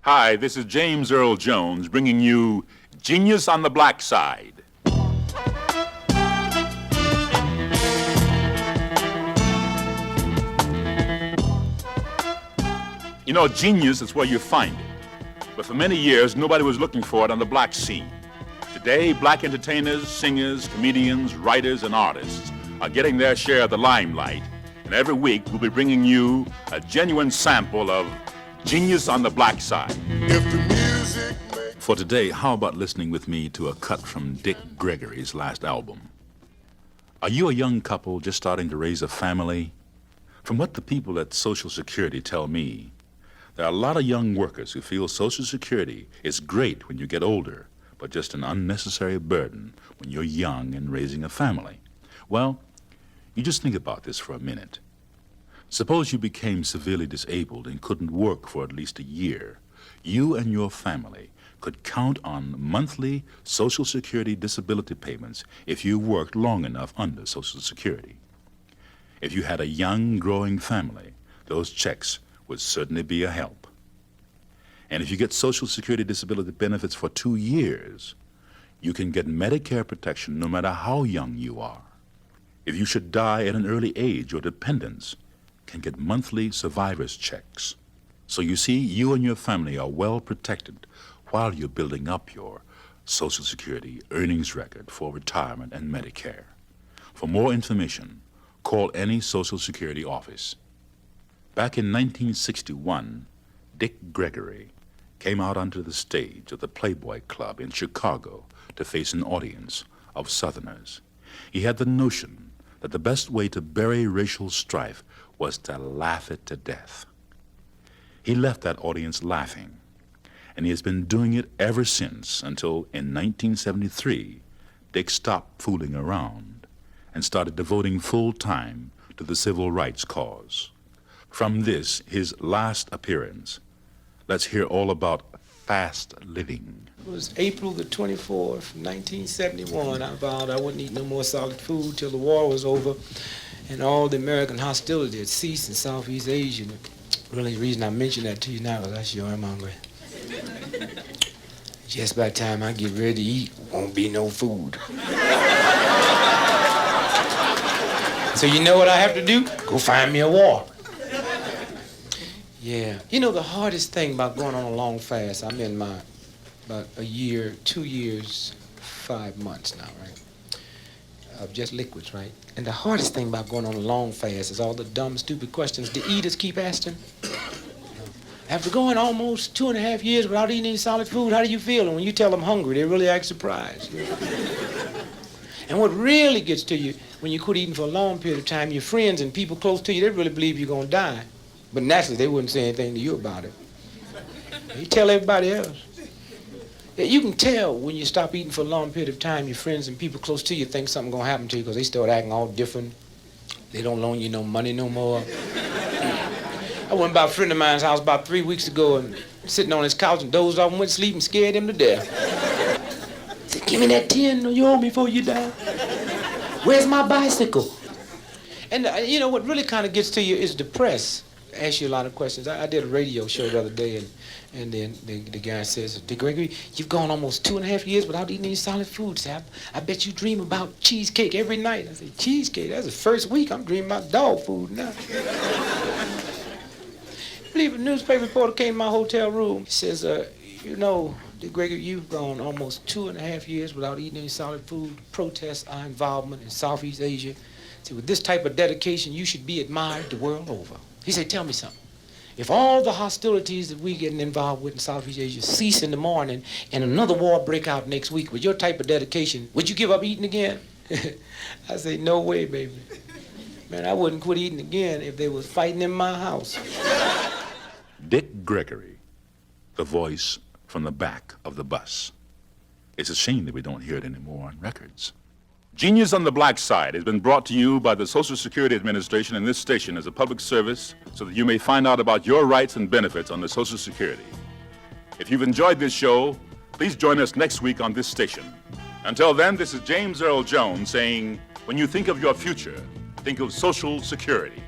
Hi, this is James Earl Jones bringing you Genius on the Black Side. You know, genius is where you find it. But for many years, nobody was looking for it on the black scene. Today, black entertainers, singers, comedians, writers, and artists are getting their share of the limelight. And every week, we'll be bringing you a genuine sample of Genius on the Black Side. For today, how about listening with me to a cut from Dick Gregory's last album? Are you a young couple just starting to raise a family? From what the people at Social Security tell me, there are a lot of young workers who feel Social Security is great when you get older, but just an unnecessary burden when you're young and raising a family. Well, you just think about this for a minute. Suppose you became severely disabled and couldn't work for at least a year. You and your family could count on monthly Social Security disability payments if you worked long enough under Social Security. If you had a young, growing family, those checks would certainly be a help. And if you get Social Security disability benefits for 2 years, you can get Medicare protection no matter how young you are. If you should die at an early age, your dependents can get monthly survivor's checks. So you see, you and your family are well protected while you're building up your Social Security earnings record for retirement and Medicare. For more information, call any Social Security office. Back in 1961, Dick Gregory came out onto the stage of the Playboy Club in Chicago to face an audience of Southerners. He had the notion that the best way to bury racial strife was to laugh it to death. He left that audience laughing, and he has been doing it ever since until in 1973, Dick stopped fooling around and started devoting full time to the civil rights cause. From this, his last appearance, let's hear all about fast living. It was April the 24th, 1971. I vowed I wouldn't eat no more solid food till the war was over and all the American hostility had ceased in Southeast Asia. Really, the reason I mention that to you now is I sure am hungry. Just by the time I get ready to eat, won't be no food. So you know what I have to do? Go find me a war. Yeah. You know, the hardest thing about going on a long fast, I'm in my about a year, 2 years, 5 months now, right? Of just liquids, right? And the hardest thing about going on a long fast is all the dumb, stupid questions the eaters keep asking. After going almost 2.5 years without eating any solid food, how do you feel? And when you tell them hungry, they really act surprised. And what really gets to you, when you quit eating for a long period of time, your friends and people close to you, they really believe you're going to die. But naturally, they wouldn't say anything to you about it. You tell everybody else. Yeah, you can tell when you stop eating for a long period of time, your friends and people close to you think something's going to happen to you because they start acting all different. They don't loan you no money no more. I went by a friend of mine's house about 3 weeks ago and sitting on his couch and dozed off and went to sleep and scared him to death. I said, give me that 10 you owe me before you die. Where's my bicycle? And you know what really kind of gets to you is the press. Ask you a lot of questions. I did a radio show the other day, and then the guy says, Dick Gregory, you've gone almost 2.5 years without eating any solid food. So I bet you dream about cheesecake every night. I said, cheesecake? That's the first week. I'm dreaming about dog food now. I believe a newspaper reporter came to my hotel room. He says, you know, Dick Gregory, you've gone almost 2.5 years without eating any solid food. Protests our involvement in Southeast Asia. See, with this type of dedication, you should be admired the world over. He said, tell me something. If all the hostilities that we getting involved with in Southeast Asia cease in the morning and another war break out next week with your type of dedication, would you give up eating again? I say, no way, baby. Man, I wouldn't quit eating again if they was fighting in my house. Dick Gregory, the voice from the back of the bus. It's a shame that we don't hear it anymore on records. Genius on the Black Side has been brought to you by the Social Security Administration and this station as a public service so that you may find out about your rights and benefits under Social Security. If you've enjoyed this show, please join us next week on this station. Until then, this is James Earl Jones saying, when you think of your future, think of Social Security.